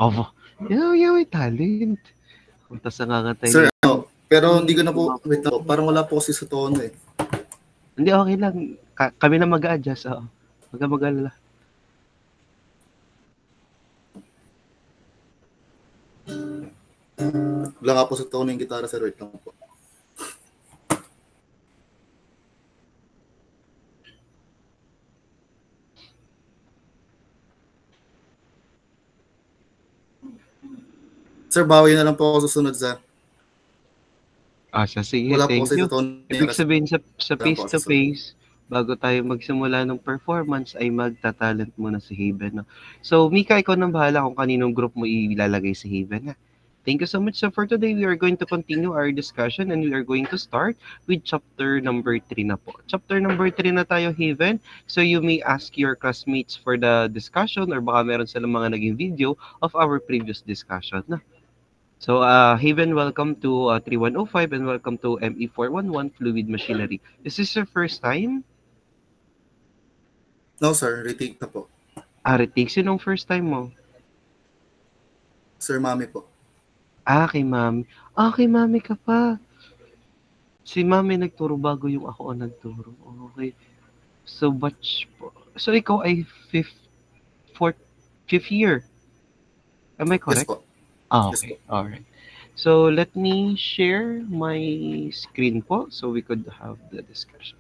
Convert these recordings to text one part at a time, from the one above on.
Aba, may talent. Punta sa ngangantay Sir, na. pero hindi ko na po, wait lang po, parang wala po kasi sa tono eh. Hindi, okay lang. Kami na mag-a-adjust. Huwag ka mag-alala. Wala nga po sa tono yung gitara, sir, wait lang po. Sir, bawi na lang po ako susunod, sir. Sige, Wala po thank kasi you. sa tono yung Ibig sabihin sa po kasi susunod. face-to-face, bago tayo magsimula ng performance, ay magta-talent muna si Haven. No? So, Mika, ikaw nang bahala kung kaninong group mo ilalagay si Haven. Ha? Thank you so much. So, for today, we are going to continue our discussion and we are going to start with chapter number 3 na po. Chapter number 3 na tayo, Haven. So, you may ask your classmates for the discussion or baka meron silang mga naging video of our previous discussion. Na? So, Haven, welcome to 3105 and welcome to ME411 Fluid Machinery. Is this your first time? No, sir, retake na po. Retake. Sinong first time mo? Sir, mami po. Kay mami. Kay mami ka pa. Si mami nagturo bago yung ako ang nagturo. Okay. So, batch po. So, ikaw ay fifth year. Am I correct? Yes po. Okay. Yes po. Alright. So, let me share my screen po so we could have the discussion.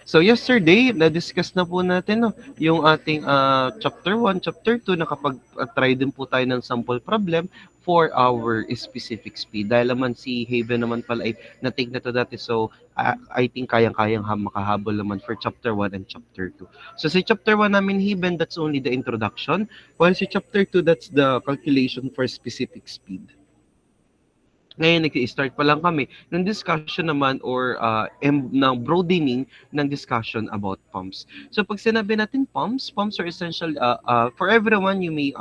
So yesterday, na-discuss na po natin yung ating chapter 1, chapter 2, nakapag-try din po tayo ng sample problem for our specific speed. Dahil naman si Haven naman pala ay na-take na to dati. So I think kayang-kayang makahabol naman for chapter 1 and chapter 2. So si chapter 1 namin, Haven, that's only the introduction. While si chapter 2, that's the calculation for specific speed. Ngayon, nag-start pa lang kami ng discussion naman or ng broadening ng discussion about pumps. So, pag sinabi natin pumps are essential for everyone. You may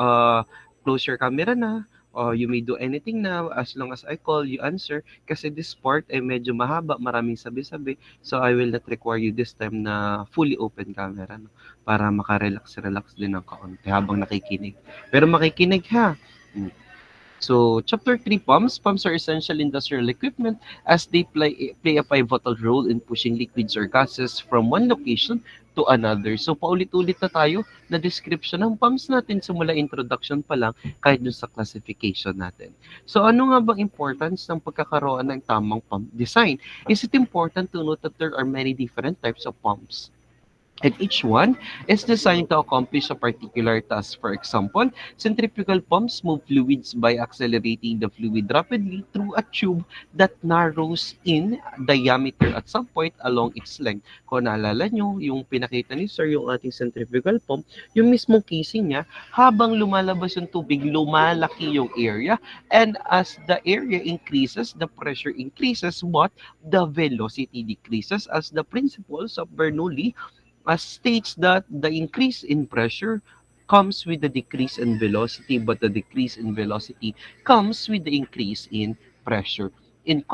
close your camera na, or you may do anything now as long as I call you answer. Kasi this part ay medyo mahaba, maraming sabi-sabi. So, I will not require you this time na fully open camera, no? Para makarelax din ng kaunti habang nakikinig. Pero makikinig ha. So, chapter 3, pumps. Pumps are essential industrial equipment as they play a pivotal role in pushing liquids or gases from one location to another. So, paulit-ulit na tayo na description ng pumps natin simula introduction pa lang kahit dun sa classification natin. So, ano nga bang importance ng pagkakaroon ng tamang pump design? Is it important to note that there are many different types of pumps? And each one is designed to accomplish a particular task. For example, centrifugal pumps move fluids by accelerating the fluid rapidly through a tube that narrows in diameter at some point along its length. Kung naalala nyo, yung pinakita ni Sir, yung ating centrifugal pump, yung mismong casing niya, habang lumalabas yung tubig, lumalaki yung area. And as the area increases, the pressure increases, but the velocity decreases as the principles of Bernoulli states that the increase in pressure comes with the decrease in velocity, but the decrease in velocity comes with the increase in pressure. In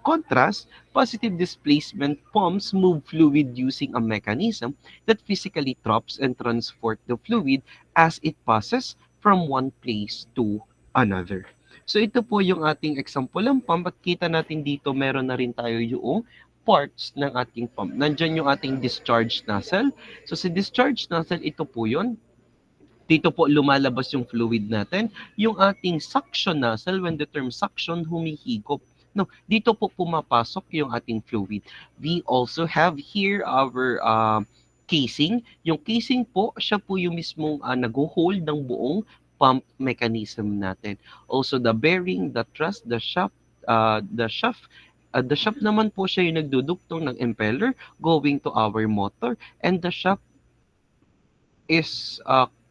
contrast, positive displacement pumps move fluid using a mechanism that physically traps and transports the fluid as it passes from one place to another. So ito po yung ating example ng pump at kita natin dito meron na rin tayo yung parts ng ating pump. Nandiyan yung ating discharge nozzle. So sa discharge nozzle, ito po yun. Dito po lumalabas yung fluid natin. Yung ating suction nozzle, when the term suction, humihigop. No, dito po pumapasok yung ating fluid. We also have here our casing. Yung casing po, siya po yung mismong nag-hold ng buong pump mechanism natin. Also the bearing, the truss, the shaft, the shaft naman po siya yung nagdudugtong ng impeller going to our motor, and the shaft is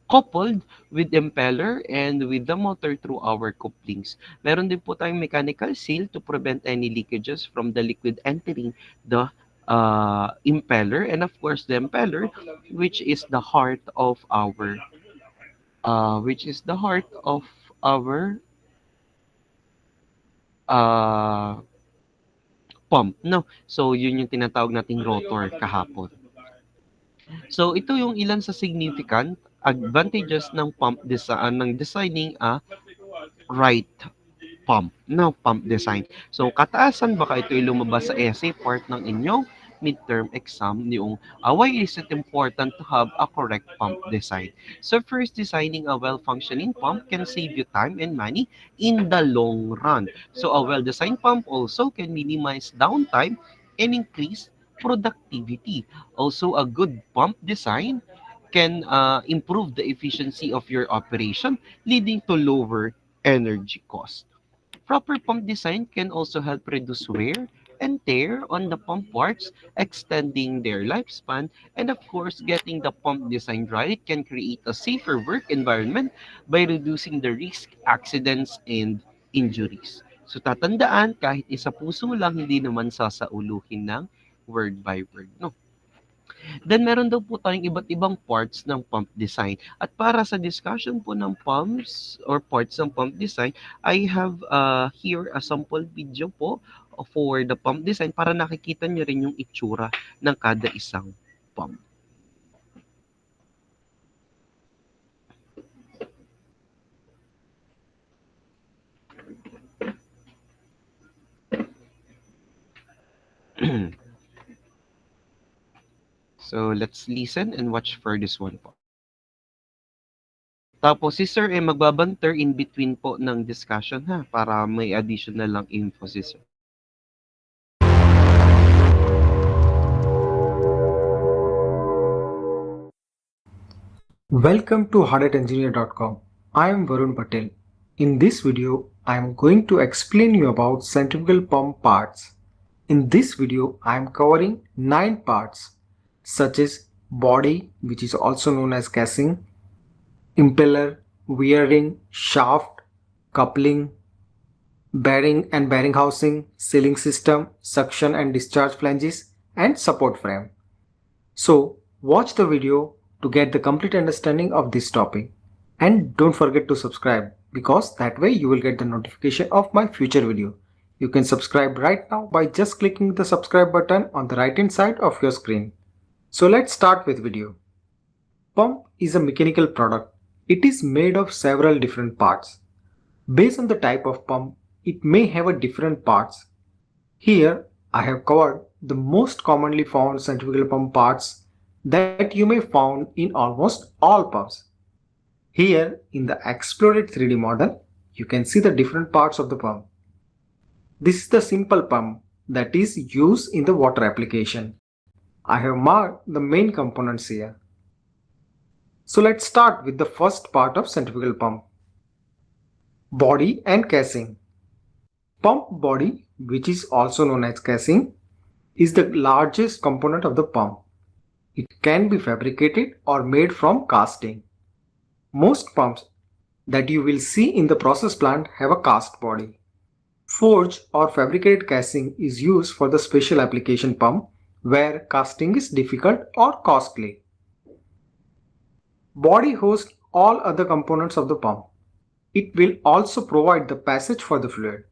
coupled with impeller and with the motor through our couplings. Meron din po tayong mechanical seal to prevent any leakages from the liquid entering the impeller, and of course the impeller, which is the heart of our pump, no? So, yun yung tinatawag nating rotor kahapon. So ito yung ilan sa significant advantages ng designing a right pump. Now, pump design. So, kataasan baka ito lumabas sa essay part ng inyong midterm exam yung why is it important to have a correct pump design? So, first, designing a well-functioning pump can save you time and money in the long run. So, a well-designed pump also can minimize downtime and increase productivity. Also, a good pump design can improve the efficiency of your operation, leading to lower energy cost. Proper pump design can also help reduce wear and tear on the pump parts, extending their lifespan. And of course, getting the pump design right can create a safer work environment by reducing the risk, accidents, and injuries. So tatandaan, kahit isa puso lang, hindi naman sasauluhin ng word by word. No? Then meron daw po tayong iba't ibang parts ng pump design. At para sa discussion po ng pumps or parts ng pump design, I have here a sample video po for the pump design para nakikita nyo rin yung itsura ng kada isang pump. So, let's listen and watch for this one po. Tapos si Sir magbabanter in between po ng discussion ha, para may additional lang info si Sir. Welcome to hardetengineer.com. I am Varun Patel. In this video, I am going to explain you about centrifugal pump parts. In this video, I am covering 9 parts such as body, which is also known as casing, impeller, weir ring, shaft, coupling, bearing and bearing housing, sealing system, suction and discharge flanges, and support frame. So watch the video to get the complete understanding of this topic. And don't forget to subscribe, because that way you will get the notification of my future video. You can subscribe right now by just clicking the subscribe button on the right hand side of your screen. So let's start with video. Pump is a mechanical product. It is made of several different parts. Based on the type of pump, it may have a different parts. Here I have covered the most commonly found centrifugal pump parts that you may find in almost all pumps. Here in the exploded 3D model, you can see the different parts of the pump. This is the simple pump that is used in the water application. I have marked the main components here. So let's start with the first part of centrifugal pump. Body and casing. Pump body, which is also known as casing, is the largest component of the pump. It can be fabricated or made from casting. Most pumps that you will see in the process plant have a cast body. Forged or fabricated casing is used for the special application pump where casting is difficult or costly. Body hosts all other components of the pump. It will also provide the passage for the fluid.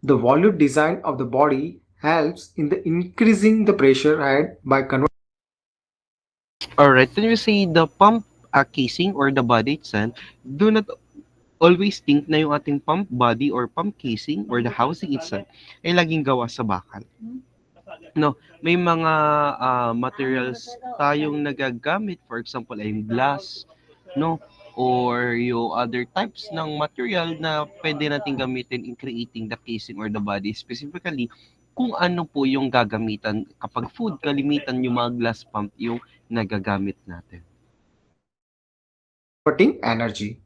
The volute design of the body helps in the increasing the pressure head by converting. Alright, when you say the pump casing or the body itself, do not always think na yung ating pump body or pump casing or the housing itself ay laging gawa sa bakal. No, may mga materials tayong nagagamit, for example ay glass, no, or yung other types ng material na pwede nating gamitin in creating the casing or the body. Specifically, kung ano po yung gagamitan kapag food, kalimitan yung mga glass pump yung nagagamit natin. Energy.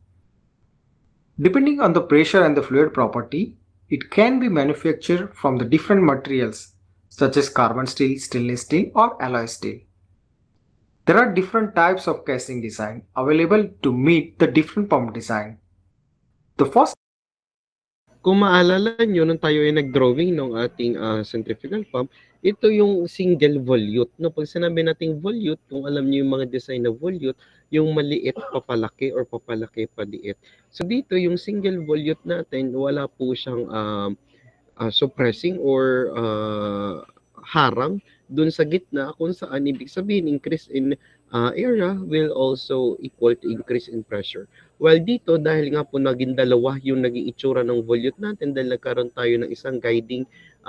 Depending on the pressure and the fluid property, it can be manufactured from the different materials such as carbon steel, stainless steel, or alloy steel. There are different types of casing design available to meet the different pump design. The first. Kung maalala nyo, nung tayo ay nag-drawing ng ating centrifugal pump, ito yung single volute. No, pag sinabi nating volute, kung alam niyo yung mga design na volute, yung maliit papalaki or papalaki paliit. So dito, yung single volute natin, wala po siyang suppressing or harang dun sa gitna kung saan ibig sabihin increase in area will also equal to increase in pressure. While dito, dahil nga po naging dalawa yung naging itsura ng volute natin dahil nagkaroon tayo ng isang guiding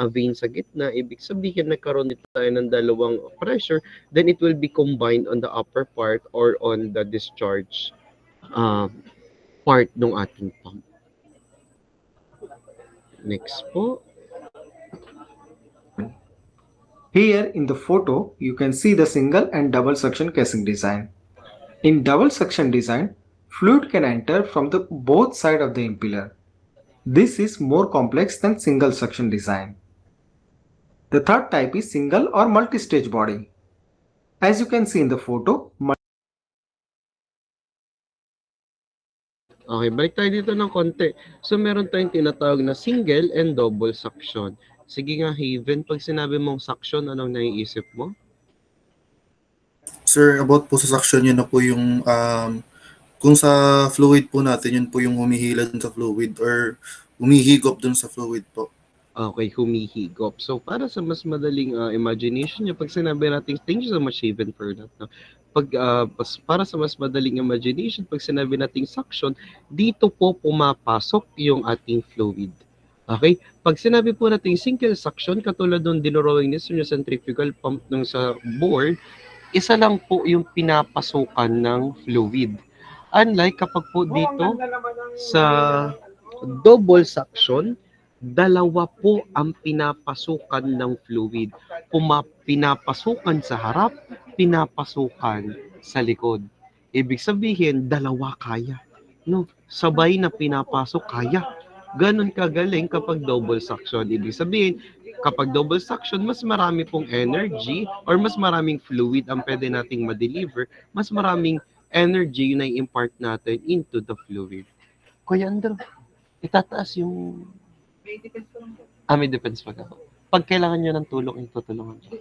vein sa gitna, ibig sabihin nagkaroon din tayo ng dalawang pressure, then it will be combined on the upper part or on the discharge part ng ating pump. Next po. Here in the photo, you can see the single and double suction casing design. In double suction design, fluid can enter from the both sides of the impeller. This is more complex than single suction design. The third type is single or multi-stage body. As you can see in the photo, Okay, balik tayo dito ng konti. So, meron tayong tinatawag na single and double suction. Sige nga, Haven, pag sinabi mong suction, anong naiisip mo? Sir, about po sa suction, yun na po yung kung sa fluid po natin, yun po yung humihila dun sa fluid or humihigop dun sa fluid po. Okay, humihigop. So, para sa mas madaling imagination nyo, pag sinabi natin, thank you so much, Haven, for that. No? Para sa mas madaling imagination, pag sinabi nating suction, dito po pumapasok yung ating fluid. Okay? Pag sinabi po nating single suction, katulad nung dinrawing niyo sa centrifugal pump nung sa board, isa lang po yung pinapasukan ng fluid. Unlike kapag po dito sa double suction, dalawa po ang pinapasukan ng fluid. Pinapasukan sa harap, pinapasukan sa likod. Ibig sabihin, dalawa kaya. No, sabay na pinapasok kaya. Ganon kagaling kapag double suction. Ibig sabihin, kapag double suction, mas marami pong energy or mas maraming fluid ang pwede nating ma-deliver, mas maraming energy na i-impart natin into the fluid. Kuya Andrew, itataas yung... may depends pa ako. Pag kailangan nyo ng tulong, itutulungan ko.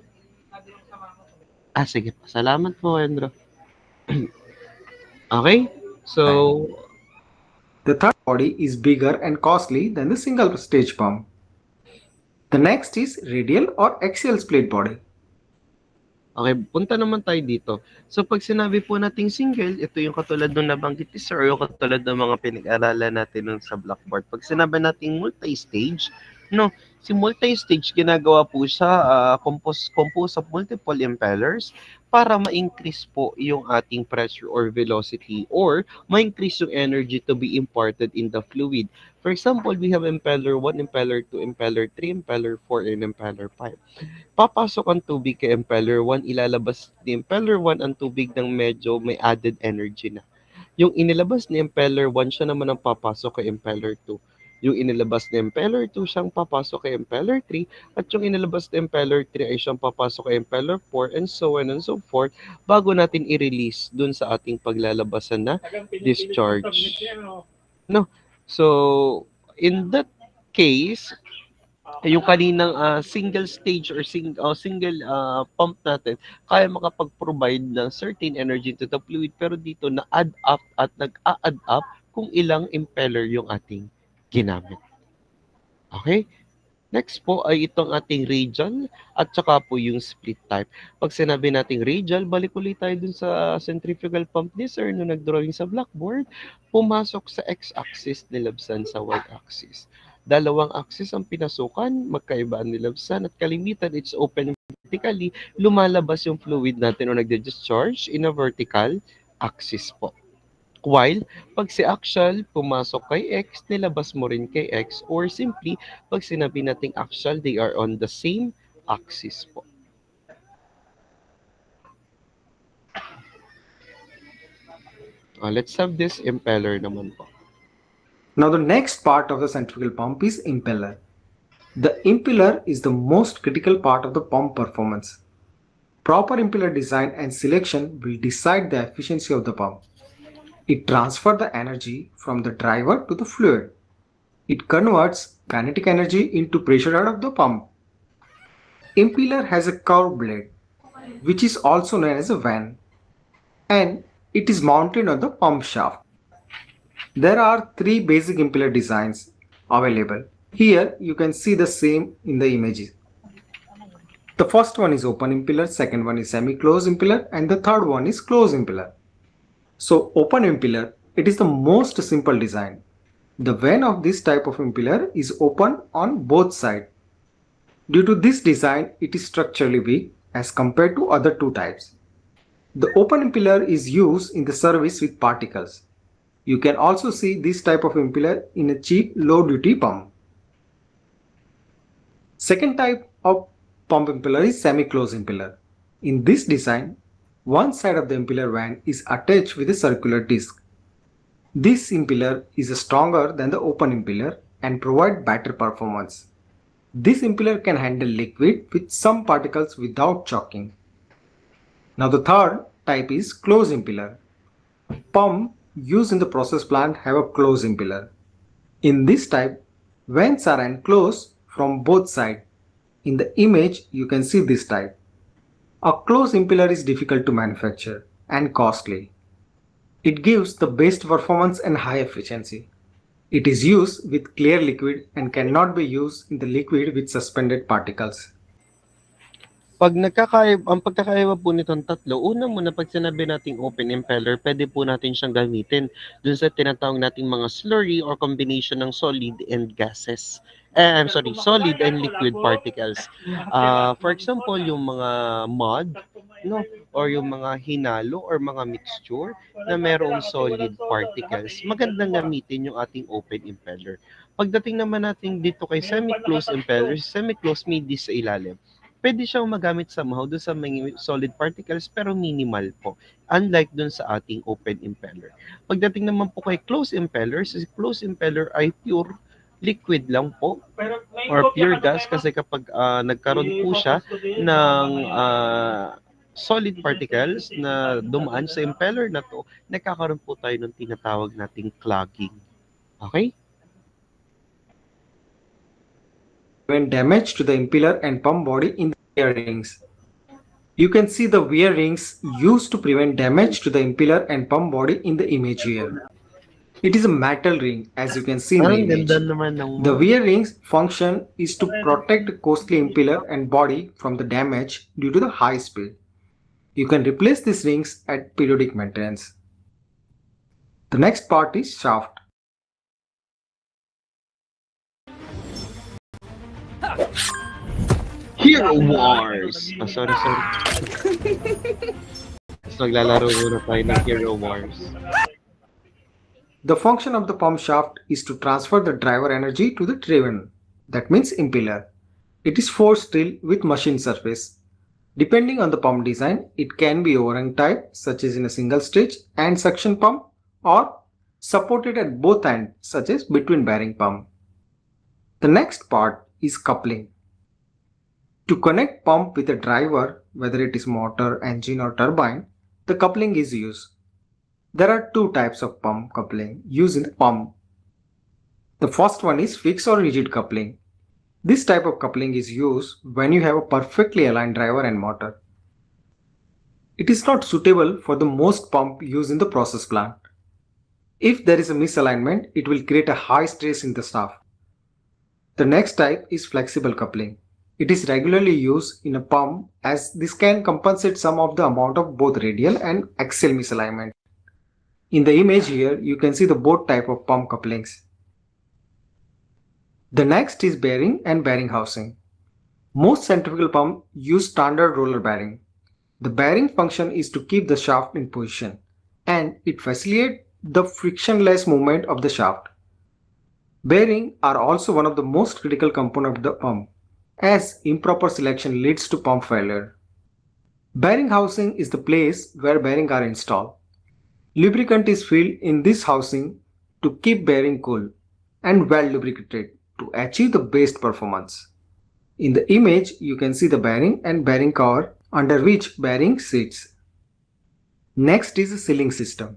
Sige pa. Salamat po, Andrew. Okay? So... the third body is bigger and costly than the single stage pump. The next is radial or axial split body. Okay, punta naman tayo dito. So pag sinabi po nating single, ito yung katulad ng nabanggit ni Sir, yung katulad ng mga pinag-aralan natin nun sa blackboard. Pag sinabi nating multi-stage, no, si multi-stage ginagawa po siya composed of multiple impellers para ma-increase po yung ating pressure or velocity or ma-increase yung energy to be imparted in the fluid. For example, we have impeller 1, impeller 2, impeller 3, impeller 4, and impeller 5. Papasok ang tubig kay impeller 1, ilalabas ni impeller 1 ang tubig ng medyo may added energy na. Yung inilabas ni impeller 1, siya naman ang papasok kay impeller 2. Yung inilabas ni impeller 2, siyang papasok kay impeller 3, at yung inilabas ni impeller 3 ay siyang papasok kay impeller 4, and so on and so forth, bago natin i-release dun sa ating paglalabasan na discharge. No? So, in that case, yung kaninang single stage or single pump natin, kaya makapag-provide ng certain energy to the fluid, pero dito na-add up at nag-a-add up kung ilang impeller yung ating ginamit. Okay? Next po ay itong ating radial at saka po yung split type. Pag sinabi nating radial, balik ulit tayo dun sa centrifugal pump ni Sir nung nag-drawing sa blackboard, pumasok sa x-axis, nilabsan sa y-axis. Dalawang axis ang pinasukan, magkaiba ang nilabsan at kalimitan, it's open vertically, lumalabas yung fluid natin o nagde-discharge in a vertical axis po. While, pag si axial, pumasok kay X, nilabas mo rin kay X, or simply, pag sinabi nating axial, they are on the same axis po. Let's have this impeller naman po. Now the next part of the centrifugal pump is impeller. The impeller is the most critical part of the pump performance. Proper impeller design and selection will decide the efficiency of the pump. It transfers the energy from the driver to the fluid. It converts kinetic energy into pressure out of the pump. Impeller has a curved blade, which is also known as a van, and it is mounted on the pump shaft. There are 3 basic impeller designs available. Here you can see the same in the images. The first one is open impeller, second one is semi-closed impeller, and the third one is closed impeller. So open impeller, it is the most simple design. The vane of this type of impeller is open on both sides. Due to this design, it is structurally weak as compared to other two types. The open impeller is used in the service with particles. You can also see this type of impeller in a cheap low-duty pump. Second type of pump impeller is semi-closed impeller. In this design, one side of the impeller vane is attached with a circular disc. This impeller is stronger than the open impeller and provides better performance. This impeller can handle liquid with some particles without choking. Now the third type is closed impeller. Pump used in the process plant have a closed impeller. In this type, vanes are enclosed from both sides. In the image, you can see this type. A closed impeller is difficult to manufacture and costly. It gives the best performance and high efficiency. It is used with clear liquid and cannot be used in the liquid with suspended particles. Ang pagkakaiba po nitong tatlo, una muna pag sinabi nating open impeller, pwede po natin siyang gamitin dun sa tinatawag nating mga slurry or combination ng solid and gases. Solid and liquid particles. For example, yung mga mud, no, or yung mga hinalo or mga mixture na merong solid particles, magandang gamitin yung ating open impeller. Pagdating naman natin dito kay semi-closed impeller, semi-closed may disc sa ilalim. Pwede siyang magamit somehow doon sa mga solid particles pero minimal po. Unlike doon sa ating open impeller. Pagdating naman po kay closed impeller, si closed impeller ay pure liquid lang po or pure gas kasi kapag nagkaroon po siya ng solid particles na dumaan sa impeller na to, nagkakaroon po tayo ng tinatawag nating clogging. Okay? When damage to the impeller and pump body in the wear rings. You can see the wear rings used to prevent damage to the impeller and pump body in the image here. It is a metal ring as you can see in the image. The wear rings function is to protect the costly impeller and body from the damage due to the high speed. You can replace these rings at periodic maintenance. The next part is shaft. Hero Wars! Sorry. So, naglalaro muna tayo ng Hero Wars. The function of the pump shaft is to transfer the driver energy to the driven. That means impeller. It is forced drill with machine surface. Depending on the pump design, it can be overhang type such as in a single stage and suction pump or supported at both ends such as between bearing pump. The next part is coupling. To connect pump with a driver, whether it is motor, engine or turbine, the coupling is used. There are two types of pump coupling used in the pump. The first one is fixed or rigid coupling. This type of coupling is used when you have a perfectly aligned driver and motor. It is not suitable for the most pump used in the process plant. If there is a misalignment, it will create a high stress in the shaft. The next type is flexible coupling. It is regularly used in a pump as this can compensate some of the amount of both radial and axial misalignment. In the image here, you can see the both type of pump couplings. The next is bearing and bearing housing. Most centrifugal pumps use standard roller bearing. The bearing function is to keep the shaft in position and it facilitates the frictionless movement of the shaft. Bearings are also one of the most critical components of the pump, as improper selection leads to pump failure. Bearing housing is the place where bearings are installed. Lubricant is filled in this housing to keep bearing cool and well lubricated to achieve the best performance. In the image, you can see the bearing and bearing cover under which bearing sits. Next is the sealing system.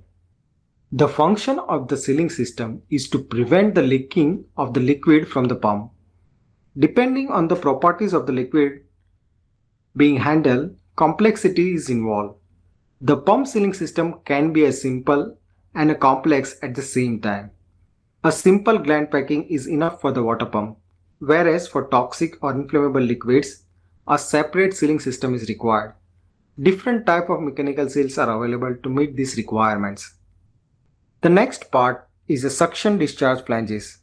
The function of the sealing system is to prevent the leaking of the liquid from the pump. Depending on the properties of the liquid being handled, complexity is involved. The pump sealing system can be as simple and a complex at the same time. A simple gland packing is enough for the water pump, whereas for toxic or inflammable liquids, a separate sealing system is required. Different type of mechanical seals are available to meet these requirements. The next part is the suction discharge flanges.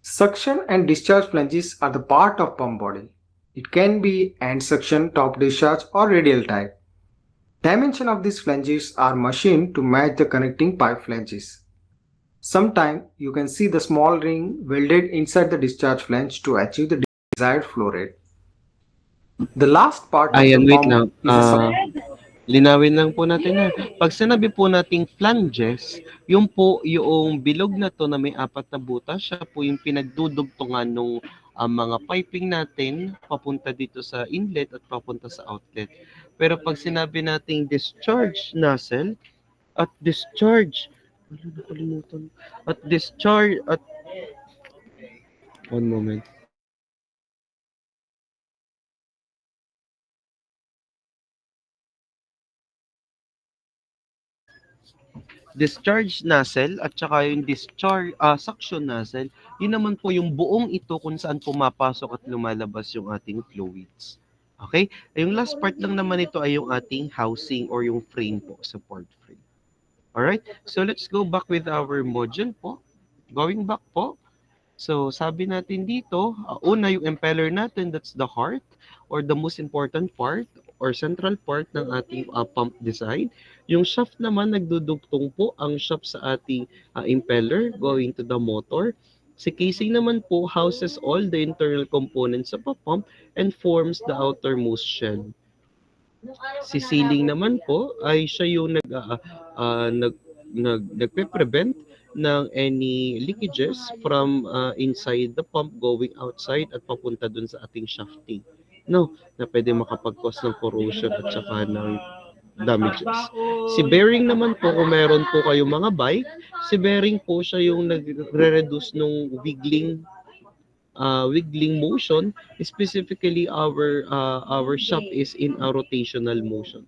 Suction and discharge flanges are the part of pump body. It can be end suction, top discharge or radial type. Dimension of these flanges are machined to match the connecting pipe flanges. Sometimes you can see the small ring welded inside the discharge flange to achieve the desired flow rate. The last part of Ayan, the wait pump lang. is the suction. Linawin lang po natin na pag sinabi po nating flanges, yung po yung bilog na to na may 4 na butas, siya po yung pinagdudugtungan ng mga piping natin papunta dito sa inlet at papunta sa outlet. Pero pag sinabi nating discharge nozzle at discharge, nakalimutan. At discharge at one moment. Discharge nozzle at saka yung suction nozzle, yun naman po yung buong ito kung saan pumapasok at lumalabas yung ating fluids. Okay? Yung last part lang naman ito ay yung ating housing or yung frame po, support frame. Alright? So let's go back with our module po. Going back po. So sabi natin dito, una yung impeller natin, that's the heart or the most important part or central part ng ating pump design. Yung shaft naman, nagdudugtong po ang shaft sa ating impeller going to the motor. Si casing naman po houses all the internal components of a pump and forms the outermost shell. Si sealing naman po ay siya yung nagpe-prevent ng any leakages from inside the pump going outside at papunta dun sa ating shafting. No, na pwede makapag-cause ng corrosion at saka ng damages. Si bearing naman po, kung meron po kayong mga bike, si bearing po siya yung nagre-reduce ng wiggling motion. Specifically, our shaft is in a rotational motion.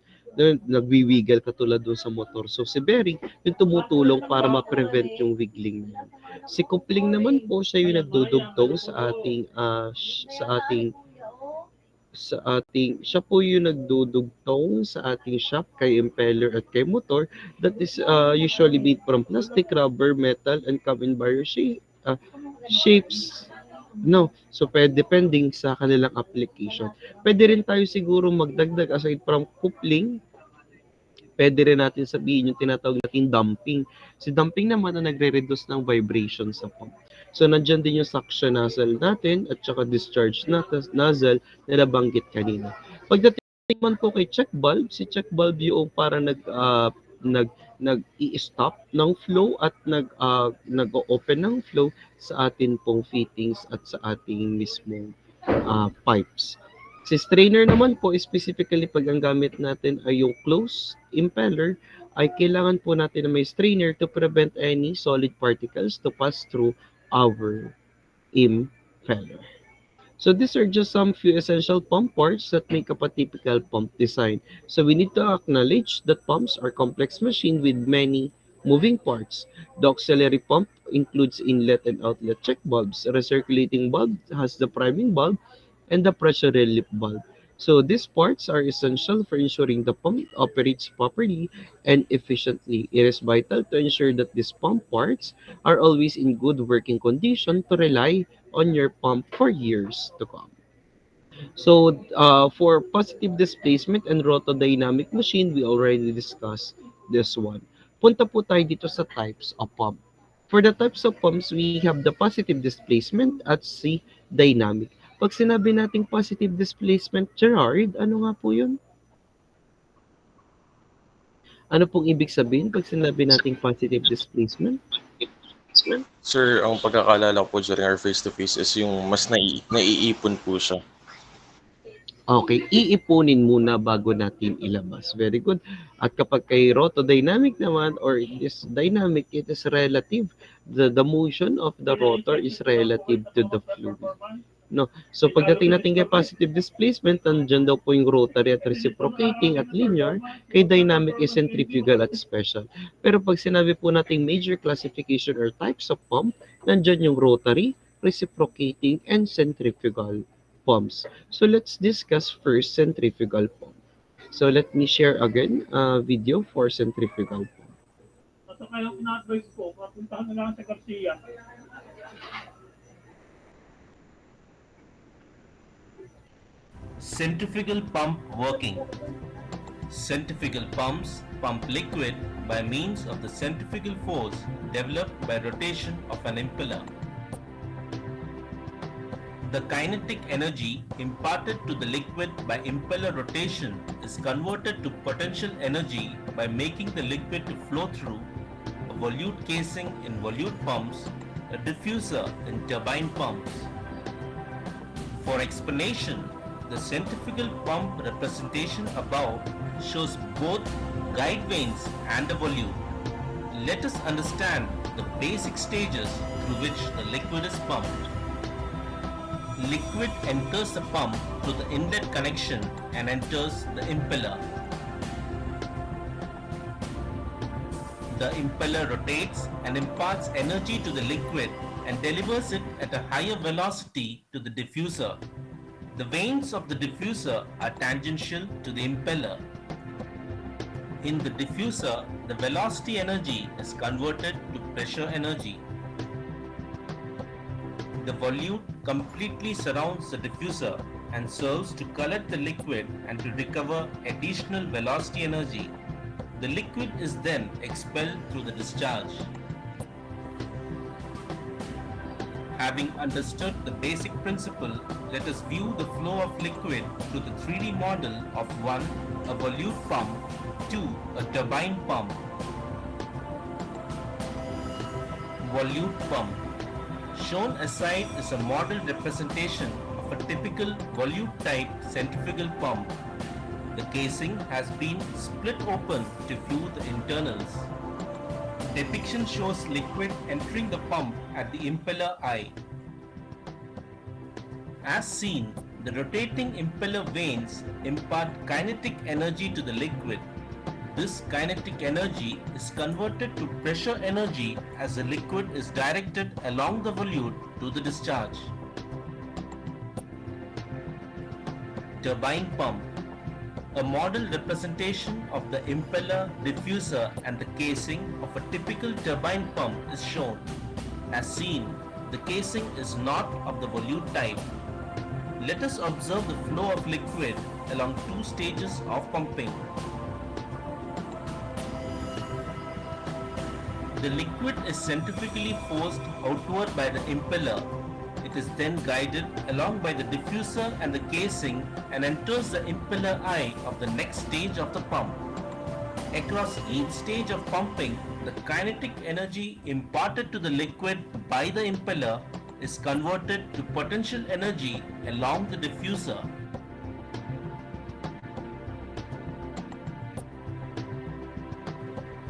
Nagwiwiggle katulad doon sa motor. So si bearing yung tumutulong para ma-prevent yung wiggling na yan. Si coupling naman po siya yung nagdudugtong siya po yung nagdudugtong sa ating shaft kay impeller at kay motor that is usually made from plastic, rubber, metal, and cabin barrier shapes. No, so depending sa kanilang application. Pwede rin tayo siguro magdagdag aside from coupling. Pwede rin natin sabihin yung tinatawag natin damping. Si damping naman na nagre-reduce ng vibration sa pump. So, nandyan din yung suction nozzle natin at saka discharge nozzle na nabanggit kanina. Pagdating man po kay check valve, si check valve yung para nag-i-stop ng flow at nag-open ng flow sa atin pong fittings at sa ating mismong pipes. Si strainer naman po, specifically pag ang gamit natin ay yung closed impeller, ay kailangan po natin na may strainer to prevent any solid particles to pass through our impeller. So these are just some few essential pump parts that make up a typical pump design. So we need to acknowledge that pumps are complex machines with many moving parts. The auxiliary pump includes inlet and outlet check valves. A recirculating valve has the priming valve and the pressure relief valve. So these parts are essential for ensuring the pump operates properly and efficiently. It is vital to ensure that these pump parts are always in good working condition to rely on your pump for years to come. So for positive displacement and rotodynamic machine, we already discussed this one. Punta po tayo dito sa types of pump. For the types of pumps, we have the positive displacement at si dynamic. Pag sinabi nating positive displacement, Gerard, ano nga po yun? Ano pong ibig sabihin pag sinabi nating positive displacement? Sir, ang pagkakalala ko po during our face-to-face is yung mas naiipon po siya. Okay, iipunin muna bago natin ilabas. Very good. At kapag kay rotodynamic naman or this dynamic, it is relative. The motion of the rotor is relative to the fluid. No. So pagdating natin kay positive displacement, nandiyan daw po yung rotary at reciprocating at linear, kay dynamic is centrifugal at special. Pero pag sinabi po nating major classification or types of pump, nandiyan yung rotary, reciprocating, and centrifugal. pumps. So let's discuss first centrifugal pump. So let me share again a video for centrifugal pump. Centrifugal pump working. Centrifugal pumps pump liquid by means of the centrifugal force developed by rotation of an impeller. The kinetic energy imparted to the liquid by impeller rotation is converted to potential energy by making the liquid to flow through a volute casing in volute pumps, a diffuser in turbine pumps. For explanation, the centrifugal pump representation above shows both guide vanes and a volute. Let us understand the basic stages through which the liquid is pumped. Liquid enters the pump through the inlet connection and enters the impeller. The impeller rotates and imparts energy to the liquid and delivers it at a higher velocity to the diffuser. The vanes of the diffuser are tangential to the impeller. In the diffuser, the velocity energy is converted to pressure energy. The volute completely surrounds the diffuser and serves to collect the liquid and to recover additional velocity energy. The liquid is then expelled through the discharge. Having understood the basic principle, let us view the flow of liquid through the 3D model of 1. A volute pump, 2. A turbine pump. Volute pump. Shown aside is a model representation of a typical volute-type centrifugal pump. The casing has been split open to view the internals. Depiction shows liquid entering the pump at the impeller eye. As seen, the rotating impeller vanes impart kinetic energy to the liquid. This kinetic energy is converted to pressure energy as the liquid is directed along the volute to the discharge. Turbine pump. A model representation of the impeller, diffuser and the casing of a typical turbine pump is shown. As seen, the casing is not of the volute type. Let us observe the flow of liquid along 2 stages of pumping. The liquid is centrifugally forced outward by the impeller. It is then guided along by the diffuser and the casing and enters the impeller eye of the next stage of the pump. Across each stage of pumping, the kinetic energy imparted to the liquid by the impeller is converted to potential energy along the diffuser.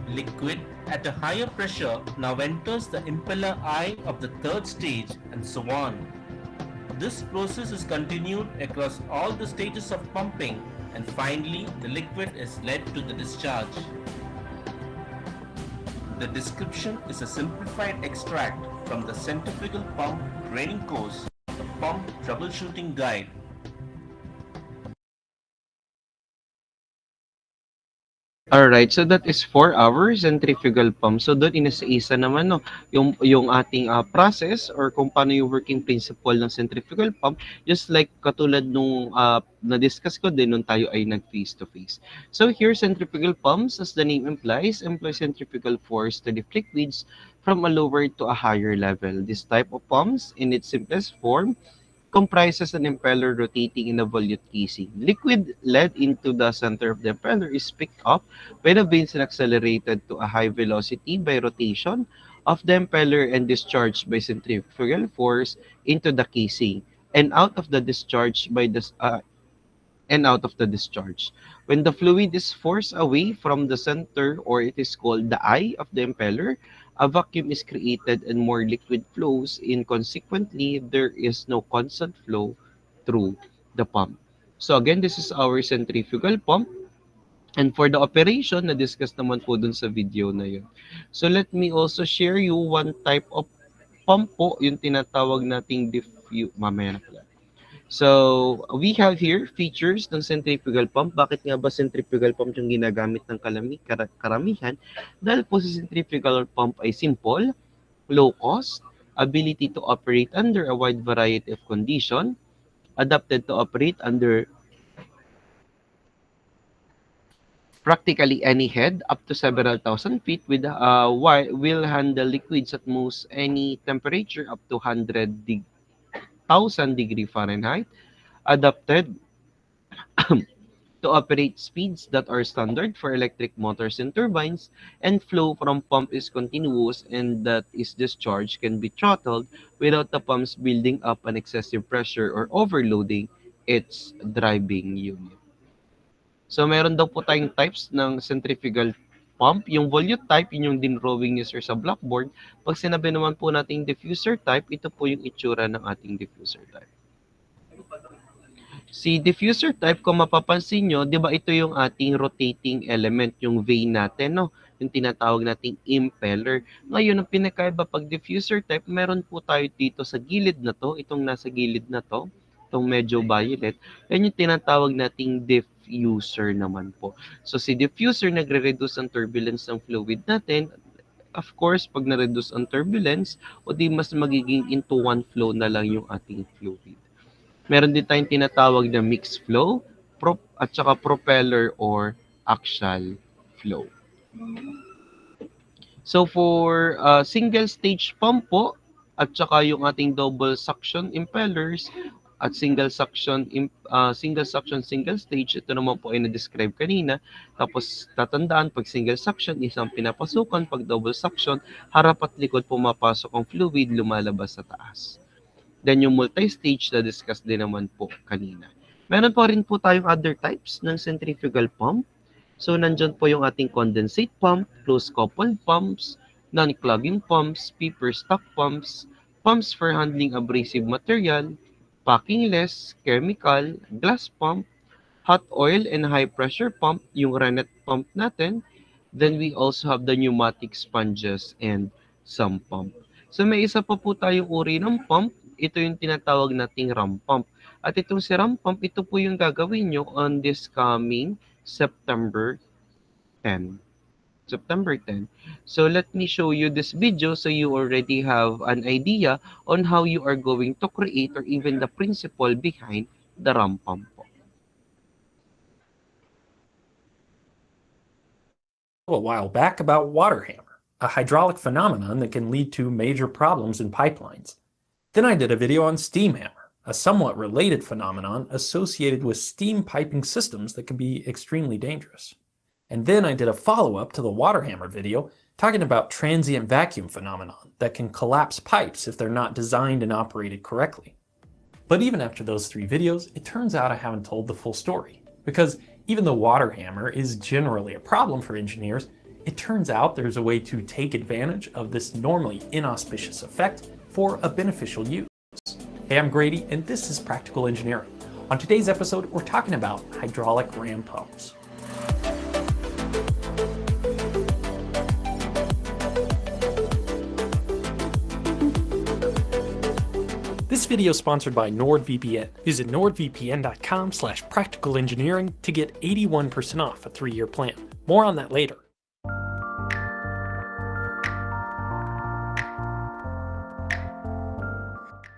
Liquid at a higher pressure now enters the impeller eye of the 3rd stage and so on. This process is continued across all the stages of pumping and finally the liquid is led to the discharge. The description is a simplified extract from the Centrifugal Pump Training Course, the Pump Troubleshooting Guide. Alright, so that is 4 hours centrifugal pump. So doon inisa-isa naman no, yung ating process or kung paano yung working principle ng centrifugal pump, just like katulad nung na-discuss ko din nung tayo ay nag-face to face. So here centrifugal pumps, as the name implies, employ centrifugal force to lift liquids from a lower to a higher level. This type of pumps in its simplest form comprises an impeller rotating in a volute casing. Liquid led into the center of the impeller is picked up by the vanes and accelerated to a high velocity by rotation of the impeller and discharged by centrifugal force into the casing and out of the discharge. When the fluid is forced away from the center, or it is called the eye of the impeller, a vacuum is created and more liquid flows in. Consequently, there is no constant flow through the pump. So again, this is our centrifugal pump. And for the operation, na-discuss naman po dun sa video na yun. So let me also share you one type of pump po, yung tinatawag nating mamaya na pala. So, we have here features ng centrifugal pump. Bakit nga ba centrifugal pump yung ginagamit ng karamihan? Dahil po si centrifugal pump ay simple, low cost, ability to operate under a wide variety of condition, adapted to operate under practically any head up to several thousand feet with will handle liquids at most any temperature up to 100,000 degree Fahrenheit, adapted to operate speeds that are standard for electric motors and turbines, and flow from pump is continuous and that is discharge can be throttled without the pumps building up an excessive pressure or overloading its driving unit. So meron daw po tayong types ng centrifugal pump. Yung volute type, yun yung dinrawing niya sir sa blackboard. Pag sinabi naman po nating diffuser type, ito po yung itsura ng ating diffuser type. Si diffuser type, kung mapapansin nyo, di ba ito yung ating rotating element, yung vane natin, no? Yung tinatawag nating impeller. Ngayon, ang pinakaiba pag diffuser type, meron po tayo dito sa gilid na to, itong nasa gilid na to, itong medyo violet, yan yung tinatawag nating diffuser naman po. So si diffuser nagre-reduce ang turbulence ng fluid natin. Of course, pag na-reduce ang turbulence, o di mas magiging into one flow na lang yung ating fluid. Meron din tayong tinatawag na mixed flow at saka propeller or axial flow. So for single stage pump po at saka yung ating double suction impellers at single suction, single stage, ito naman po ay na-describe kanina. Tapos tatandaan, pag single suction, isang pinapasukan. Pag double suction, harap at likod pumapasok ang fluid, lumalabas sa taas. Then yung multi-stage na discuss din naman po kanina. Meron pa rin po tayong other types ng centrifugal pump. So nandyan po yung ating condensate pump, close-coupled pumps, non-clogging pumps, paper stock pumps, pumps for handling abrasive material, packingless, chemical, glass pump, hot oil and high pressure pump, yung Renet pump natin. Then we also have the pneumatic sponges and sump pump. So may isa pa po tayong uri ng pump. Ito yung tinatawag nating ram pump. At itong si ram pump, ito po yung gagawin nyo on this coming September 10. September 10. So let me show you this video so you already have an idea on how you are going to create or even the principle behind the ram pump. A while back about water hammer, a hydraulic phenomenon that can lead to major problems in pipelines. Then I did a video on steam hammer, a somewhat related phenomenon associated with steam piping systems that can be extremely dangerous. And then I did a follow-up to the water hammer video talking about transient vacuum phenomenon that can collapse pipes if they're not designed and operated correctly. But even after those 3 videos, it turns out I haven't told the full story, because even though water hammer is generally a problem for engineers, it turns out there's a way to take advantage of this normally inauspicious effect for a beneficial use. Hey, I'm Grady, and this is Practical Engineering. On today's episode, we're talking about hydraulic ram pumps. This video is sponsored by NordVPN. Visit nordvpn.com/practicalengineering to get 81% off a 3-year plan. More on that later.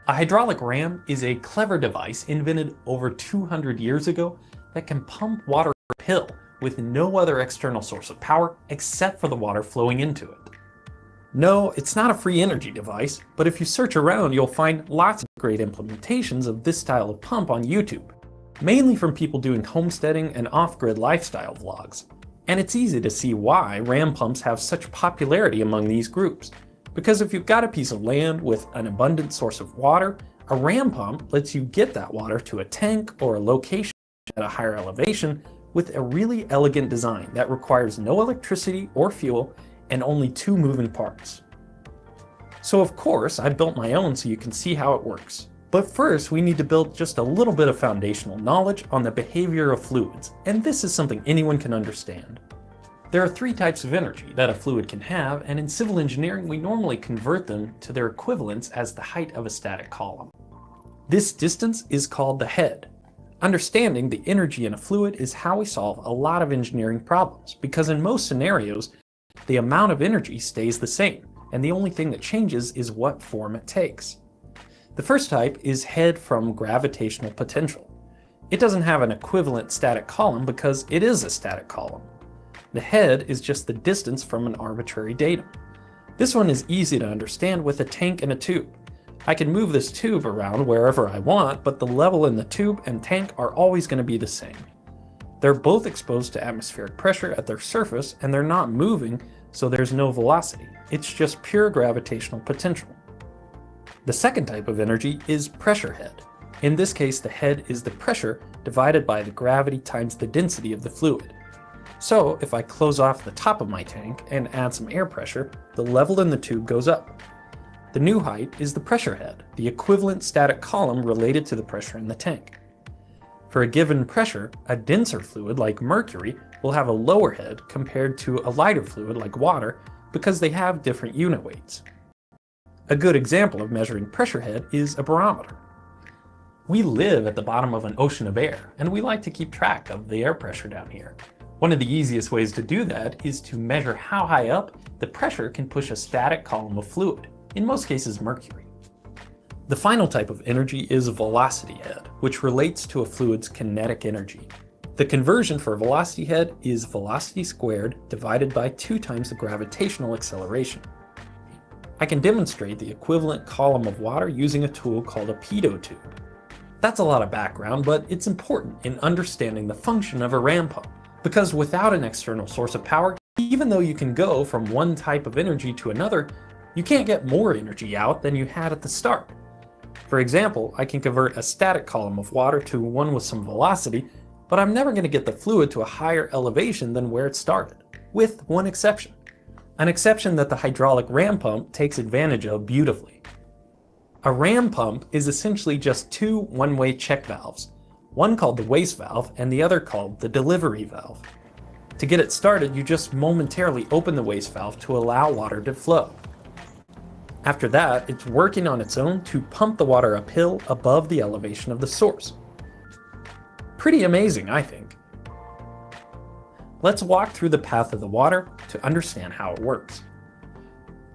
A hydraulic ram is a clever device invented over 200 years ago that can pump water uphill with no other external source of power except for the water flowing into it. No, it's not a free energy device, but if you search around, you'll find lots of great implementations of this style of pump on YouTube, mainly from people doing homesteading and off-grid lifestyle vlogs. And it's easy to see why ram pumps have such popularity among these groups, because if you've got a piece of land with an abundant source of water, a ram pump lets you get that water to a tank or a location at a higher elevation with a really elegant design that requires no electricity or fuel and only 2 moving parts. So of course, I built my own so you can see how it works. But first, we need to build just a little bit of foundational knowledge on the behavior of fluids, and this is something anyone can understand. There are 3 types of energy that a fluid can have, and in civil engineering, we normally convert them to their equivalents as the height of a static column. This distance is called the head. Understanding the energy in a fluid is how we solve a lot of engineering problems, because in most scenarios, the amount of energy stays the same, and the only thing that changes is what form it takes. The first type is head from gravitational potential. It doesn't have an equivalent static column because it is a static column. The head is just the distance from an arbitrary datum. This one is easy to understand with a tank and a tube. I can move this tube around wherever I want, but the level in the tube and tank are always going to be the same. They're both exposed to atmospheric pressure at their surface, and they're not moving, so there's no velocity. It's just pure gravitational potential. The second type of energy is pressure head. In this case, the head is the pressure divided by the gravity times the density of the fluid. So if I close off the top of my tank and add some air pressure, the level in the tube goes up. The new height is the pressure head, the equivalent static column related to the pressure in the tank. For a given pressure, a denser fluid like mercury will have a lower head compared to a lighter fluid like water because they have different unit weights. A good example of measuring pressure head is a barometer. We live at the bottom of an ocean of air, and we like to keep track of the air pressure down here. One of the easiest ways to do that is to measure how high up the pressure can push a static column of fluid, in most cases mercury. The final type of energy is velocity head, which relates to a fluid's kinetic energy. The conversion for a velocity head is velocity squared divided by 2 times the gravitational acceleration. I can demonstrate the equivalent column of water using a tool called a pitot tube. That's a lot of background, but it's important in understanding the function of a ram pump, because without an external source of power, even though you can go from one type of energy to another, you can't get more energy out than you had at the start. For example, I can convert a static column of water to one with some velocity, but I'm never going to get the fluid to a higher elevation than where it started, with one exception. An exception that the hydraulic ram pump takes advantage of beautifully. A ram pump is essentially just 2 one-way check valves, one called the waste valve and the other called the delivery valve. To get it started, you just momentarily open the waste valve to allow water to flow. After that, it's working on its own to pump the water uphill above the elevation of the source. Pretty amazing, I think. Let's walk through the path of the water to understand how it works.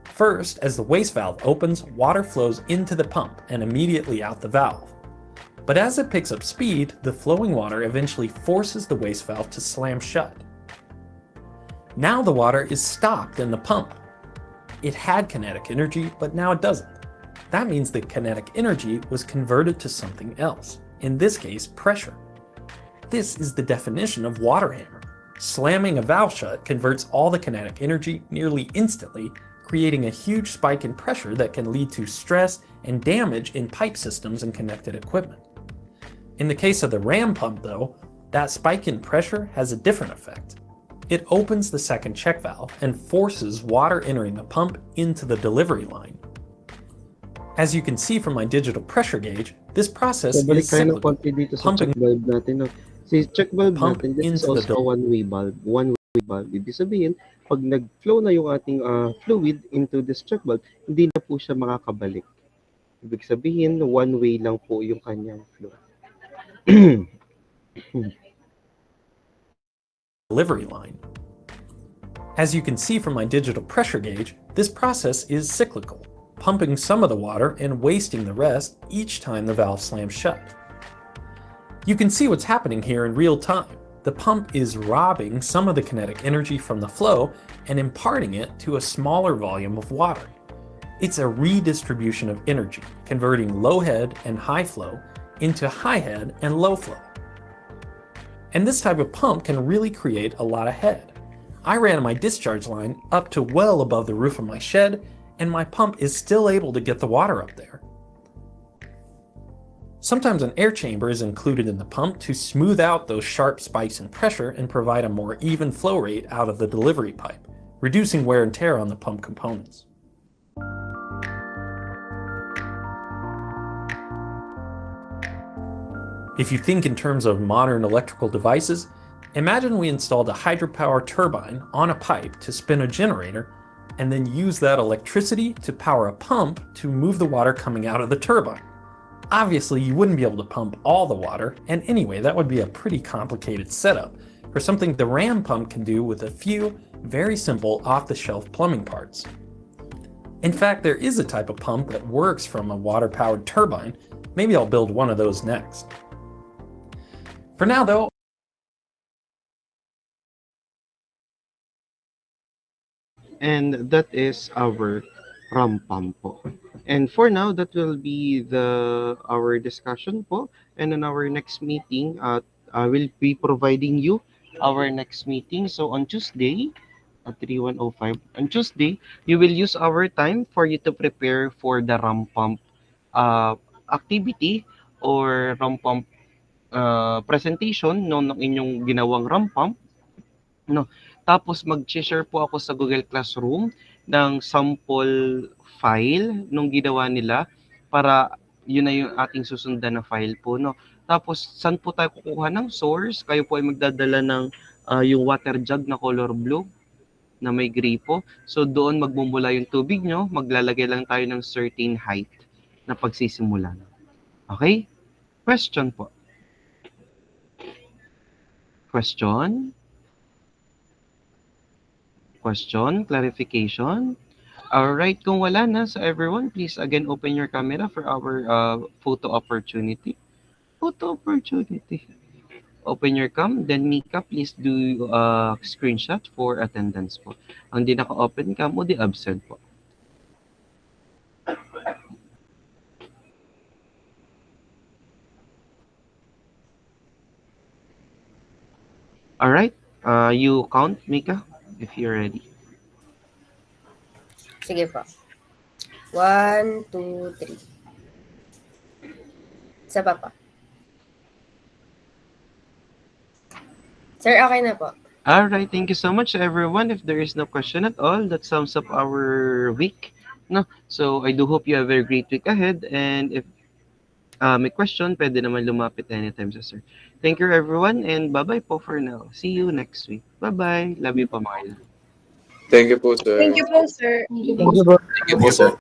First, as the waste valve opens, water flows into the pump and immediately out the valve. But as it picks up speed, the flowing water eventually forces the waste valve to slam shut. Now the water is stopped in the pump. It had kinetic energy, but now it doesn't. That means the kinetic energy was converted to something else, in this case, pressure. This is the definition of water hammer. Slamming a valve shut converts all the kinetic energy nearly instantly, creating a huge spike in pressure that can lead to stress and damage in pipe systems and connected equipment. In the case of the ram pump though, that spike in pressure has a different effect. It opens the second check valve and forces water entering the pump into the delivery line. As you can see from my digital pressure gauge, this process is cyclical, pumping Si check valve pump natin, this is into the also a one-way valve. One-way valve. Ibig sabihin, pag nag-flow na yung ating fluid into this check valve, hindi na po siya makakabalik. Ibig sabihin, one-way lang po yung kanyang flow. delivery line. As you can see from my digital pressure gauge, this process is cyclical, pumping some of the water and wasting the rest each time the valve slams shut. You can see what's happening here in real time. The pump is robbing some of the kinetic energy from the flow and imparting it to a smaller volume of water. It's a redistribution of energy, converting low head and high flow into high head and low flow. And this type of pump can really create a lot of head. I ran my discharge line up to well above the roof of my shed, and my pump is still able to get the water up there. Sometimes an air chamber is included in the pump to smooth out those sharp spikes in pressure and provide a more even flow rate out of the delivery pipe, reducing wear and tear on the pump components. If you think in terms of modern electrical devices, imagine we installed a hydropower turbine on a pipe to spin a generator and then use that electricity to power a pump to move the water coming out of the turbine. Obviously, you wouldn't be able to pump all the water, and anyway, that would be a pretty complicated setup for something the ram pump can do with a few very simple off-the-shelf plumbing parts. In fact, there is a type of pump that works from a water-powered turbine. Maybe I'll build one of those next. For now though, and that is our ram pump po. And for now, that will be our discussion po. And in our next meeting, I will be providing you our next meeting. So on Tuesday, at 3105, on Tuesday, you will use our time for you to prepare for the ram pump activity or ram pump presentation no, ng inyong ginawang ram pump. No. Tapos mag-share po ako sa Google Classroom ng sample file nung ginawa nila para yun na yung ating susundan na file po. No? Tapos saan po tayo kukuha ng source? Kayo po ay magdadala ng yung water jug na color blue na may gripo. So doon magmumula yung tubig nyo, maglalagay lang tayo ng certain height na pagsisimulan. Okay? Question po. Question? Question? Clarification? Alright, kung wala na sa everyone, please again open your camera for our photo opportunity. Photo opportunity. Open your cam, then Mika, please do screenshot for attendance po. Ang di naka-open cam o di absent po. Alright, you count, Mika, if you're ready. Sige po. 1, 2, 3. Isa pa po. Sir, okay na po. Alright, thank you so much everyone. If there is no question at all, that sums up our week. No? So I do hope you have a great week ahead, and if may question, pwede naman lumapit anytime sa sir. Thank you everyone, and bye-bye po for now. See you next week. Bye-bye. Love you po, Marla. Thank you po, sir. Thank you po, sir. Thank you po, sir.